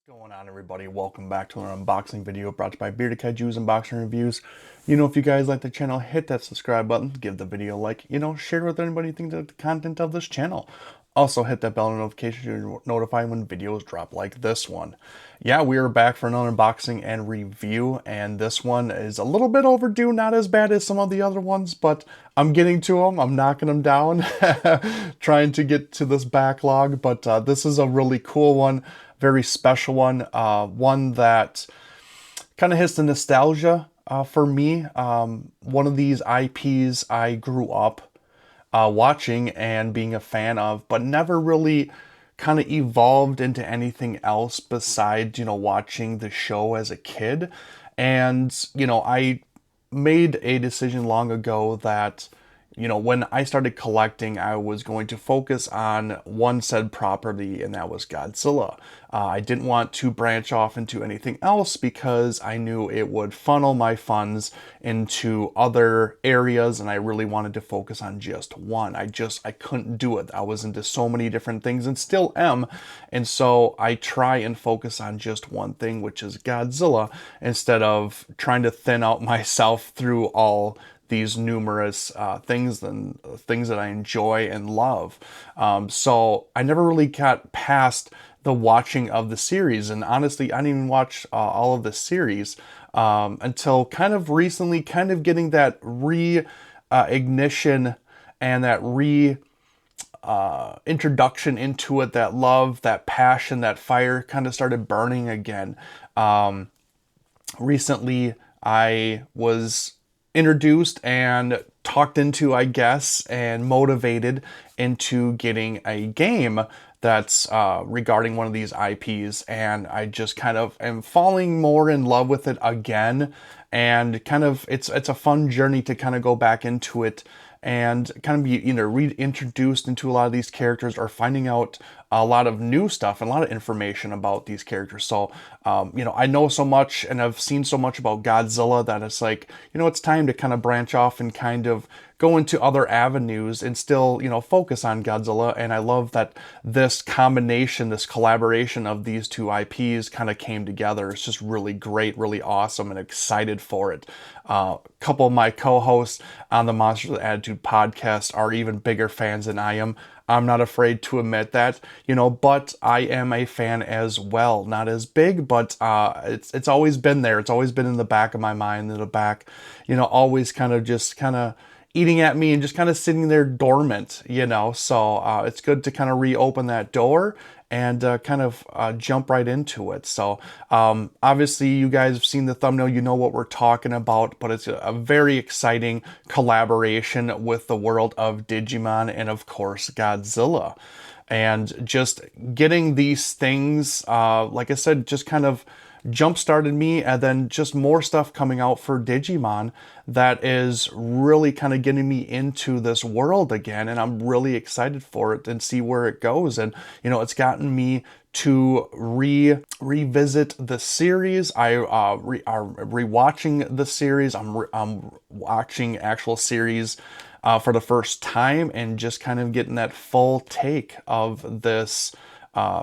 What's going on, everybody? Welcome back to an unboxing video brought to you by Bearded Kaiju's Unboxing Reviews. If you guys like the channel, hit that subscribe button, give the video a like, share with anybody who thinks of the content of this channel. Also hit that bell notification to notify when videos drop like this one. Yeah, we are back for another unboxing and review, and this one is a little bit overdue, not as bad as some of the other ones, but I'm getting to them, I'm knocking them down, trying to get to this backlog, but this is a really cool one, very special one, one that kind of hits the nostalgia for me. One of these IPs I grew up watching and being a fan of, but never really kind of evolved into anything else besides, watching the show as a kid. And, I made a decision long ago that, when I started collecting, I was going to focus on one said property, and that was Godzilla. I didn't want to branch off into anything else because I knew it would funnel my funds into other areas, and I really wanted to focus on just one. I couldn't do it. I was into so many different things and still am, and so I try and focus on just one thing, which is Godzilla, instead of trying to thin out myself through all these numerous things and things that I enjoy and love. So I never really got past the watching of the series, and honestly, I didn't even watch all of the series until kind of recently, kind of getting that ignition and that introduction into it, that love, that passion, that fire kind of started burning again. Recently, I was introduced and talked into, I guess, and motivated into getting a game that's regarding one of these IPs, and I just kind of am falling more in love with it again, and kind of it's a fun journey to kind of go back into it and kind of be either reintroduced into a lot of these characters or finding out a lot of new stuff and a lot of information about these characters. So, I know so much and I've seen so much about Godzilla that it's like, it's time to kind of branch off and kind of go into other avenues and still, focus on Godzilla. And I love that this combination, this collaboration of these two IPs kind of came together. It's just really great, really awesome, and excited for it. A couple of my co-hosts on the Monsters with Attitude podcast are even bigger fans than I am. I'm not afraid to admit that, but I am a fan as well. Not as big, but it's always been there. It's always been in the back of my mind, in the back, always kind of eating at me and just kind of sitting there dormant, So it's good to kind of reopen that door and kind of jump right into it. So obviously you guys have seen the thumbnail, you know what we're talking about, but it's a very exciting collaboration with the world of Digimon and of course Godzilla. And just getting these things, like I said, just kind of jump started me, and then just more stuff coming out for Digimon that is really kind of getting me into this world again, and I'm really excited for it and see where it goes. And it's gotten me to revisit the series. I are rewatching the series. I'm watching actual series for the first time and just kind of getting that full take of this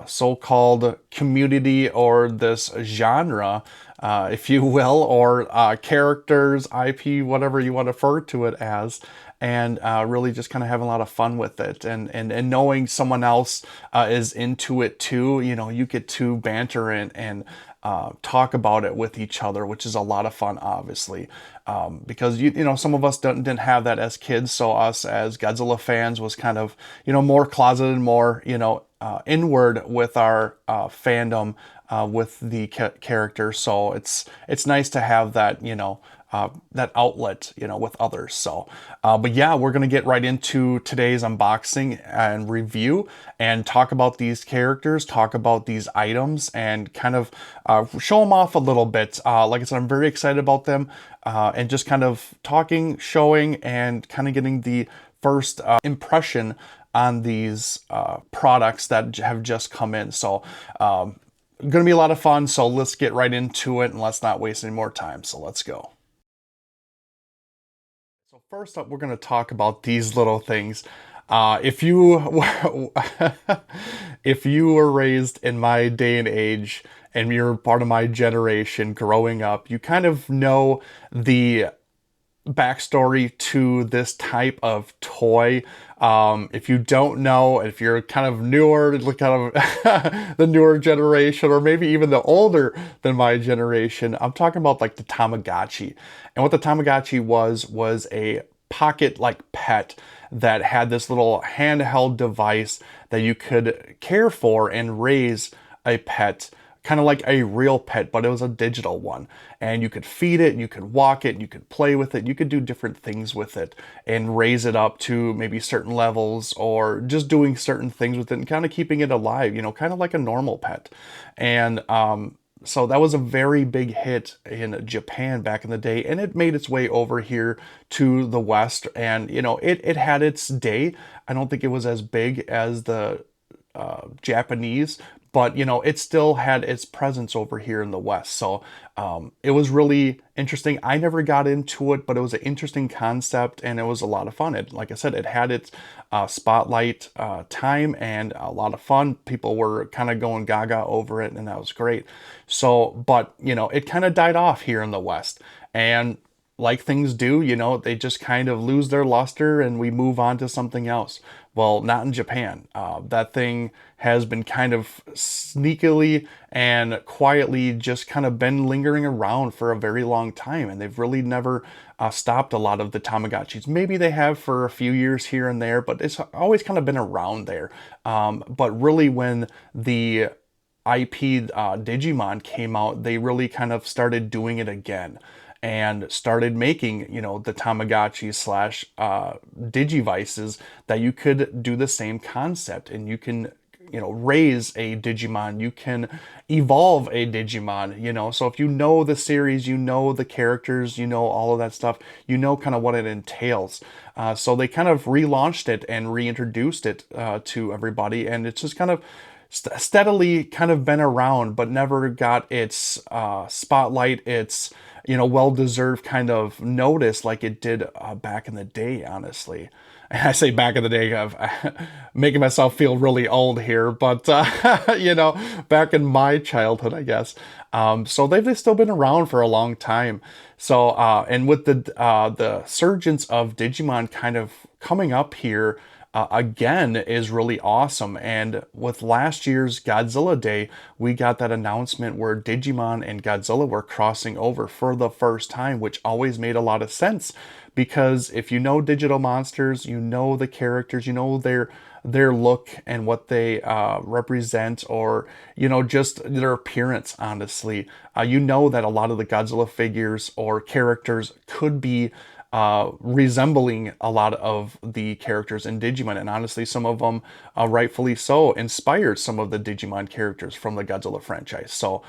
so-called community, or this genre, if you will, or characters, IP, whatever you want to refer to it as, and really just kind of having a lot of fun with it, and knowing someone else is into it too. You get to banter and talk about it with each other, which is a lot of fun, obviously, because some of us didn't have that as kids. So us as Godzilla fans was kind of more closeted, more inward with our fandom with the character. So it's nice to have that that outlet with others. So but yeah, we're gonna get right into today's unboxing and review and talk about these characters, talk about these items, and kind of show them off a little bit. Like I said, I'm very excited about them, and just kind of talking, showing, and kind of getting the first impression on these products that have just come in. So gonna be a lot of fun, so let's get right into it and let's not waste any more time. So let's go. So first up, we're going to talk about these little things. If you if you were raised in my day and age and you're part of my generation growing up, you kind of know the backstory to this type of toy. If you don't know, if you're kind of newer, kind of the newer generation, or maybe even the older than my generation, I'm talking about like the Tamagotchi. And what the Tamagotchi was a pocket like pet that had this little handheld device that you could care for and raise a pet, kind of like a real pet, but it was a digital one. And you could feed it, you could walk it, you could play with it, you could do different things with it and raise it up to maybe certain levels, or just doing certain things with it and kind of keeping it alive, kind of like a normal pet. And so that was a very big hit in Japan back in the day, and it made its way over here to the West. And it had its day. I don't think it was as big as the Japanese, but it still had its presence over here in the West. So it was really interesting. I never got into it, but it was an interesting concept, and it was a lot of fun. Like I said, it had its spotlight time and a lot of fun. People were kind of going gaga over it, and that was great. So, but it kind of died off here in the West, and like things do, they just kind of lose their luster and we move on to something else. Well, not in Japan. That thing has been kind of sneakily and quietly just kind of been lingering around for a very long time, and they've really never stopped a lot of the Tamagotchis. Maybe they have for a few years here and there, but it's always kind of been around there. But really, when the IP Digimon came out, they really kind of started doing it again and started making, the Tamagotchi slash Digivices that you could do the same concept, and you can, raise a Digimon, you can evolve a Digimon, so if you know the series, you know the characters, you know all of that stuff, you know kind of what it entails. So they kind of relaunched it and reintroduced it to everybody, and it's just kind of steadily kind of been around, but never got its spotlight, its well-deserved kind of notice like it did back in the day, honestly. And I say back in the day, of making myself feel really old here, but back in my childhood, I guess. So they've still been around for a long time. So and with the surgence of Digimon kind of coming up here again is really awesome. And with last year's Godzilla Day, we got that announcement where Digimon and Godzilla were crossing over for the first time, which always made a lot of sense, because if you know digital monsters, you know the characters, you know their look and what they represent, or just their appearance, honestly. You know that a lot of the Godzilla figures or characters could be resembling a lot of the characters in Digimon, and honestly, some of them, rightfully so, inspired some of the Digimon characters from the Godzilla franchise. So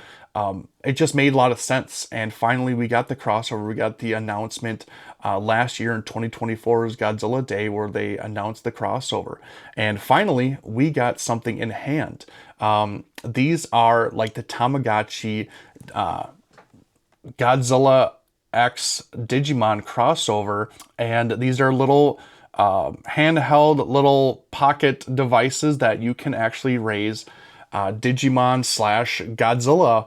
it just made a lot of sense, and finally we got the crossover. We got the announcement last year in 2024's Godzilla Day, where they announced the crossover, and finally we got something in hand. These are like the Tamagotchi Godzilla X Digimon crossover, and these are little handheld little pocket devices that you can actually raise Digimon slash Godzilla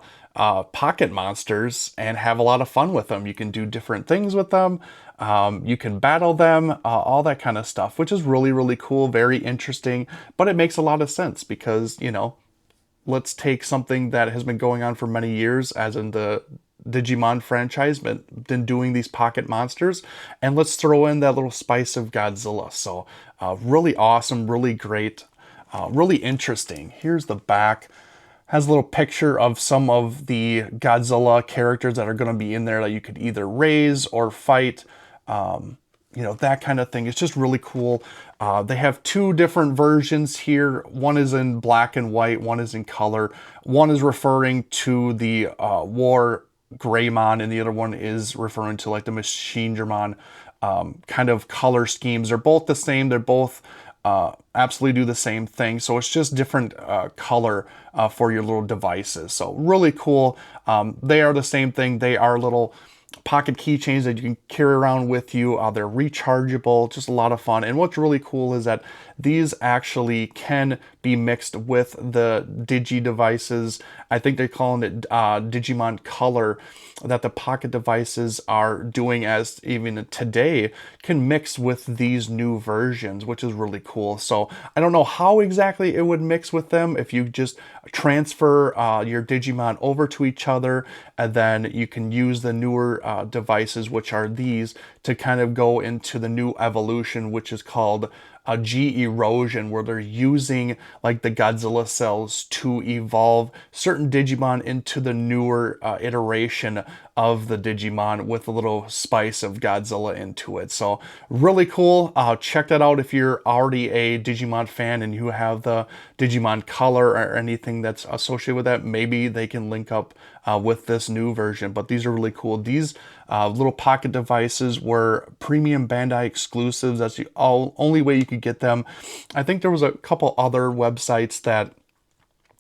pocket monsters and have a lot of fun with them. You can do different things with them. You can battle them, all that kind of stuff, which is really, really cool, very interesting, but it makes a lot of sense because, let's take something that has been going on for many years, as in the Digimon franchise, but been doing these pocket monsters, and let's throw in that little spice of Godzilla. So really awesome, really great, really interesting. Here's the back. Has a little picture of some of the Godzilla characters that are going to be in there that you could either raise or fight. That kind of thing. It's just really cool. They have two different versions here. One is in black and white, one is in color. One is referring to the War Greymon, and the other one is referring to like the Machinedramon kind of color schemes. They're both the same. They're both absolutely do the same thing. So it's just different color for your little devices. So really cool. They are the same thing. They are little pocket keychains that you can carry around with you. They're rechargeable, just a lot of fun. And what's really cool is that these actually can be mixed with the Digi devices. I think they're calling it Digimon Color, that the pocket devices are doing as even today can mix with these new versions, which is really cool. So I don't know how exactly it would mix with them if you just transfer your Digimon over to each other, and then you can use the newer devices, which are these, to kind of go into the new evolution, which is called a G erosion, where they're using like the Godzilla cells to evolve certain Digimon into the newer iteration of the Digimon with a little spice of Godzilla into it. So really cool. Check that out if you're already a Digimon fan and you have the Digimon Color or anything that's associated with that. Maybe they can link up with this new version, but these are really cool. These little pocket devices were premium Bandai exclusives. That's the only way you could get them. I think there was a couple other websites that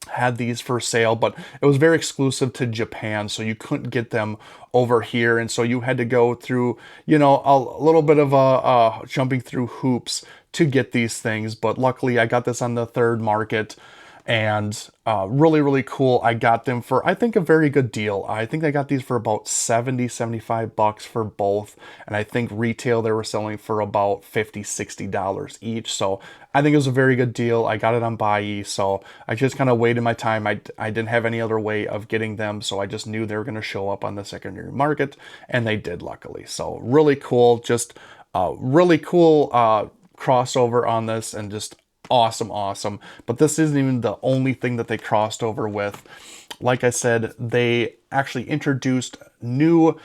had these for sale, but it was very exclusive to Japan, so you couldn't get them over here, and so you had to go through, you know, a little bit of a jumping through hoops to get these things. But luckily, I got this on the third market, and really, really cool. I got them for, I think, a very good deal. I think I got these for about 70, 75 bucks for both. And I think retail they were selling for about $50, $60 each. So I think it was a very good deal. I got it on Buy, so I just kind of waited my time. I didn't have any other way of getting them, so I just knew they were going to show up on the secondary market, and they did, luckily. So really cool. Just really cool crossover on this, and just awesome, awesome. But this isn't even the only thing that they crossed over with. Like I said, they actually introduced new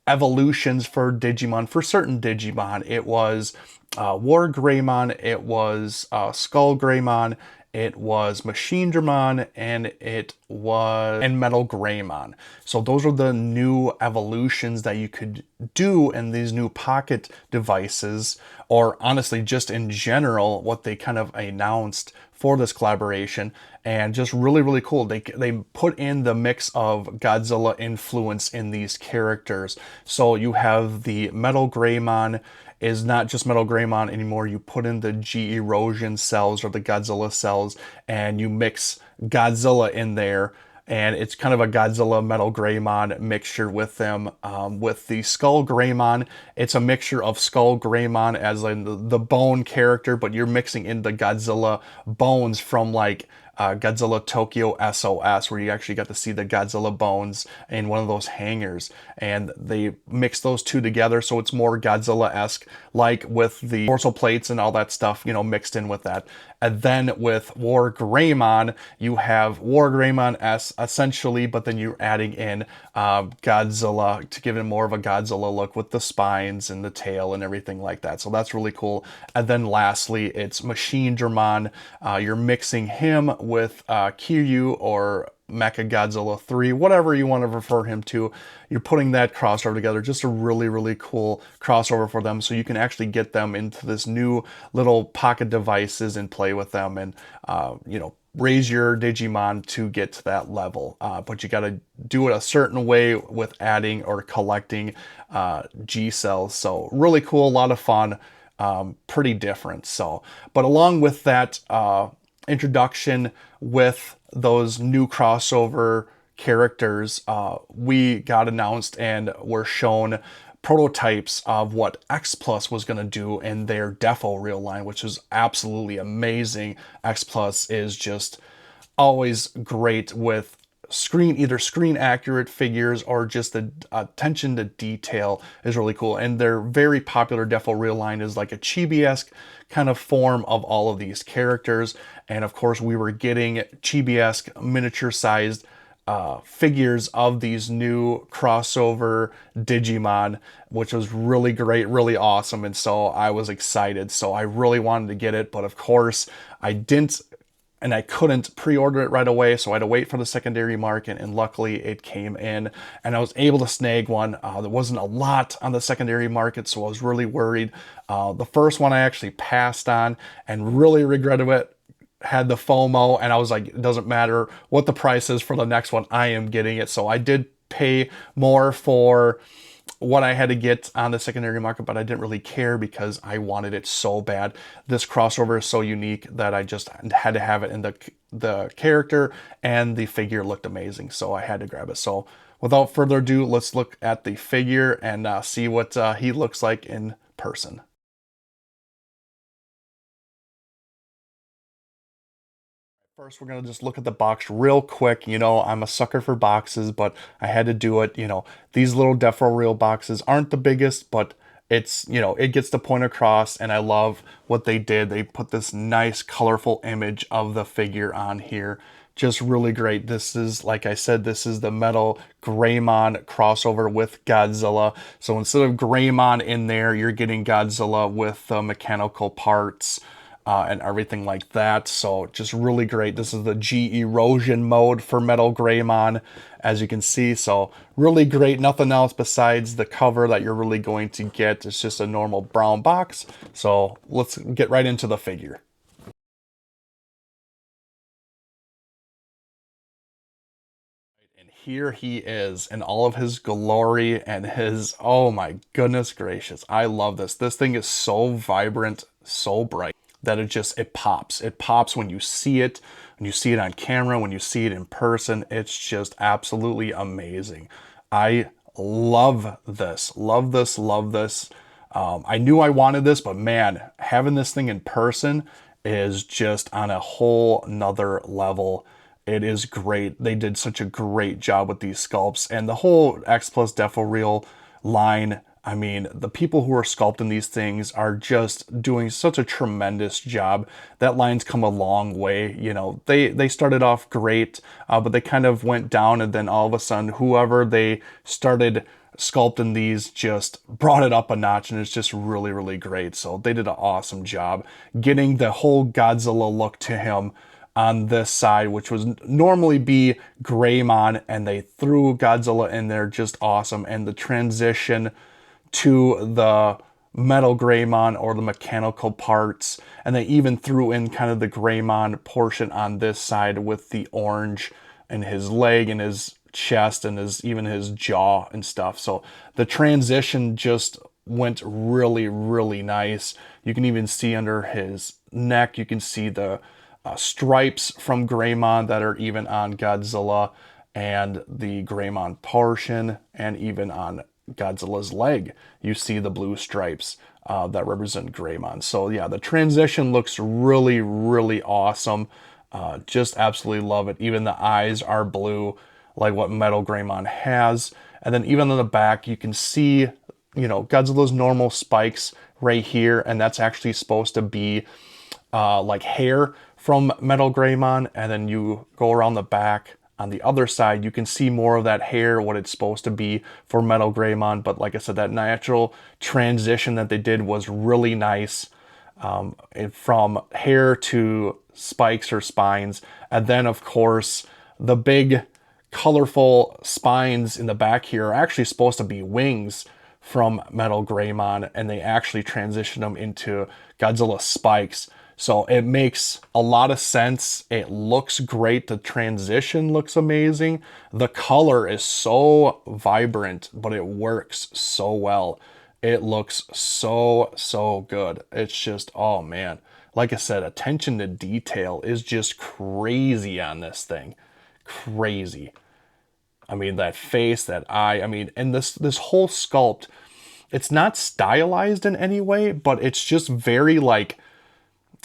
evolutions for Digimon, for certain Digimon. It was Wargreymon, it was Skullgreymon, it was Machinedramon, and it was MetalGreymon. So those are the new evolutions that you could do in these new pocket devices, or honestly just in general what they kind of announced for this collaboration. And just really, really cool. They put in the mix of Godzilla influence in these characters. So you have the MetalGreymon is not just MetalGreymon anymore. You put in the G erosion cells or the Godzilla cells, and you mix Godzilla in there, and it's kind of a Godzilla MetalGreymon mixture with them. With the Skullgreymon, it's a mixture of Skullgreymon as in the bone character, but you're mixing in the Godzilla bones from like Godzilla Tokyo SOS, where you actually got to see the Godzilla bones in one of those hangars, and they mix those two together, so it's more Godzilla-esque, like with the dorsal plates and all that stuff, you know, mixed in with that. And then with Wargreymon, you have Wargreymon essentially, but then you're adding in Godzilla to give it more of a Godzilla look with the spines and the tail and everything like that. So that's really cool. And then lastly, it's Machinedramon. You're mixing him with Kiryu or Mechagodzilla 3, whatever you want to refer him to. You're putting that crossover together. Just a really, really cool crossover for them, so you can actually get them into this new little pocket devices and play with them, and you know, raise your Digimon to get to that level. But you got to do it a certain way with adding or collecting G cells. So really cool, a lot of fun, pretty different. So, but along with that introduction with those new crossover characters, we got announced and were shown prototypes of what X Plus was going to do in their Deforeal line, which is absolutely amazing. X Plus is just always great with either screen accurate figures, or just the attention to detail is really cool. And their very popular Deforeal line is like a chibi-esque kind of form of all of these characters. And of course, we were getting chibi-esque miniature sized figures of these new crossover Digimon, which was really great, really awesome. And so I was excited. So I really wanted to get it, but of course I didn't, and I couldn't pre-order it right away, so I had to wait for the secondary market, and luckily it came in, and I was able to snag one. There wasn't a lot on the secondary market, so I was really worried. The first one I actually passed on and really regretted it. Had the FOMO, and I was like, it doesn't matter what the price is for the next one, I am getting it. So I did pay more for what I had to get on the secondary market, but I didn't really care because I wanted it so bad. This crossover is so unique that I just had to have it in the character, and the figure looked amazing, so I had to grab it. So without further ado, let's look at the figure and see what he looks like in person. First, we're going to just look at the box real quick. You know, I'm a sucker for boxes, but I had to do it. You know, these little Deforeal boxes aren't the biggest, but it's, you know, it gets the point across, and I love what they did. They put this nice, colorful image of the figure on here. Just really great. This is, like I said, this is the MetalGreymon crossover with Godzilla. So instead of Greymon in there, you're getting Godzilla with mechanical parts and everything like that. So just really great. This is the G erosion mode for MetalGreymon, as you can see. So really great. Nothing else besides the cover that you're really going to get. It's just a normal brown box. So let's get right into the figure. And here he is in all of his glory and his, oh my goodness gracious. I love this. This thing is so vibrant, so bright, that it pops. It pops when you see it, on camera, when you see it in person. It's just absolutely amazing. I love this, love this, love this. I knew I wanted this, but man, having this thing in person is just on a whole nother level. It is great. They did such a great job with these sculpts, and the whole X Plus Deforeal line. I mean, the people who are sculpting these things are just doing such a tremendous job. That line's come a long way. You know, they started off great, but they kind of went down, and then all of a sudden, whoever they started sculpting these just brought it up a notch, and it's just really, really great. So they did an awesome job getting the whole Godzilla look to him on this side, which was normally be Greymon, and they threw Godzilla in there, just awesome. And the transition to the MetalGreymon, or the mechanical parts, and they even threw in kind of the Greymon portion on this side with the orange and his leg and his chest and even his jaw and stuff. So the transition just went really, really nice. You can even see under his neck, you can see the stripes from Greymon that are even on Godzilla, and the Greymon portion, and even on Godzilla's leg, you see the blue stripes that represent Greymon. So yeah, the transition looks really, really awesome. Just absolutely love it. Even the eyes are blue, like what MetalGreymon has. And then even on the back, you can see, you know, Godzilla's normal spikes right here, and that's actually supposed to be like hair from MetalGreymon. And then you go around the back on the other side, you can see more of that hair, what it's supposed to be for MetalGreymon. But like I said, that natural transition that they did was really nice, from hair to spikes or spines. And then of course, the big colorful spines in the back here are actually supposed to be wings from MetalGreymon, and they actually transition them into Godzilla spikes. So it makes a lot of sense. It looks great. The transition looks amazing. The color is so vibrant, but it works so well. It looks so, so good. It's just, oh man. Like I said, attention to detail is just crazy on this thing. Crazy. I mean, that face, that eye, I mean, and this whole sculpt, it's not stylized in any way, but it's just very like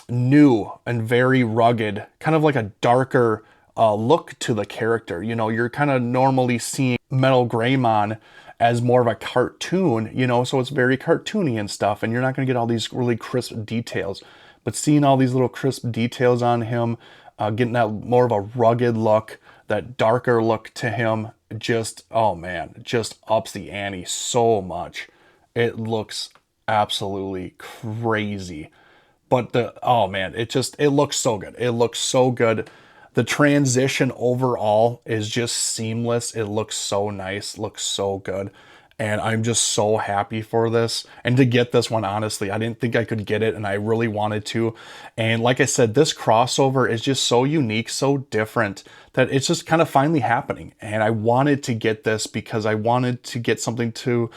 new and very rugged, kind of like a darker look to the character. You know, you're kind of normally seeing MetalGreymon as more of a cartoon, you know, so it's very cartoony and stuff, and you're not going to get all these really crisp details. But seeing all these little crisp details on him, getting that more of a rugged look, that darker look to him, just, oh man, just ups the ante so much. It looks absolutely crazy. But oh man, it looks so good. It looks so good. The transition overall is just seamless. It looks so nice, looks so good. and I'm just so happy for this. And to get this one, honestly, I didn't think I could get it, and I really wanted to. And like I said, this crossover is just so unique, so different, that it's just kind of finally happening. And I wanted to get this because I wanted to get something to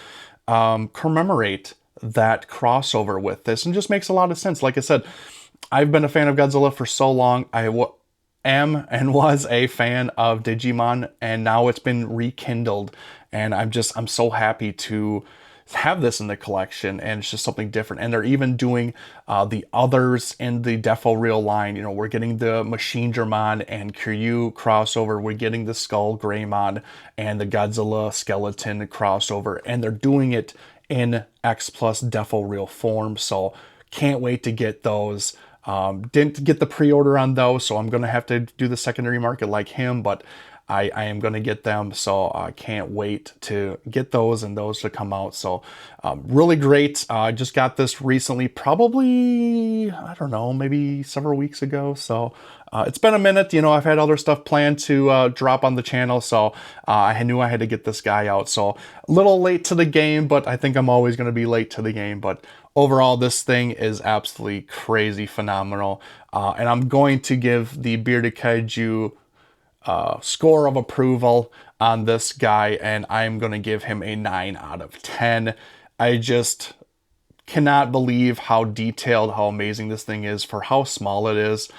commemorate that crossover with this, and just makes a lot of sense. Like I said, I've been a fan of Godzilla for so long. Am and was a fan of Digimon, and now it's been rekindled, and I'm so happy to have this in the collection, and it's just something different. And they're even doing the others in the Deforeal line. You know, we're getting the MetalGreymon and Kiryu crossover, we're getting the MetalGreymon and the Godzilla skeleton crossover, and they're doing it in X plus Deforeal form, so can't wait to get those. Didn't get the pre-order on those, so I'm going to have to do the secondary market like him, but I am going to get them, so I can't wait to get those and those to come out. So really great. I just got this recently, probably, I don't know, maybe several weeks ago, so it's been a minute. You know, I've had other stuff planned to drop on the channel, so I knew I had to get this guy out. So a little late to the game, but I think I'm always going to be late to the game. But overall, this thing is absolutely crazy phenomenal. And I'm going to give the Bearded Kaiju score of approval on this guy, and I'm going to give him a 9 out of 10. I just cannot believe how detailed, how amazing this thing is for how small it is,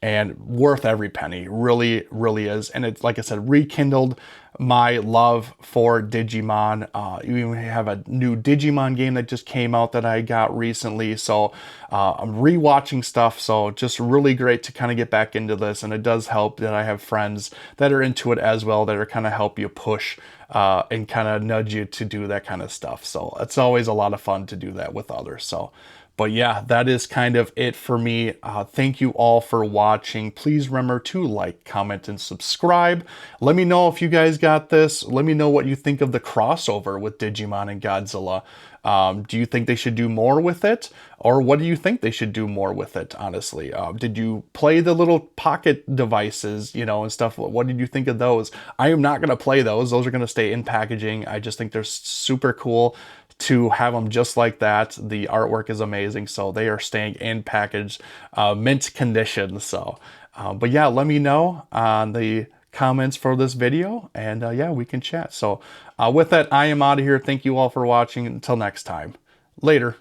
and worth every penny. Really, really is. And it's, like I said, rekindled my love for Digimon. You even have a new Digimon game that just came out that I got recently. So I'm rewatching stuff. So just really great to kind of get back into this. And it does help that I have friends that are into it as well, that are kind of help you push and kind of nudge you to do that kind of stuff. So it's always a lot of fun to do that with others. So, but yeah, that is kind of it for me. Thank you all for watching. Please remember to like, comment, and subscribe. Let me know if you guys got this. Let me know what you think of the crossover with Digimon and Godzilla. Do you think they should do more with it? Or what do you think they should do more with it, honestly? Did you play the little pocket devices, you know, and stuff? What did you think of those? I am not going to play those. Those are going to stay in packaging. I just think they're super cool to have them just like that. The artwork is amazing, so they are staying in package, mint condition. So, but yeah, let me know on the comments for this video, and yeah, we can chat. So with that, I am out of here. Thank you all for watching. Until next time, later.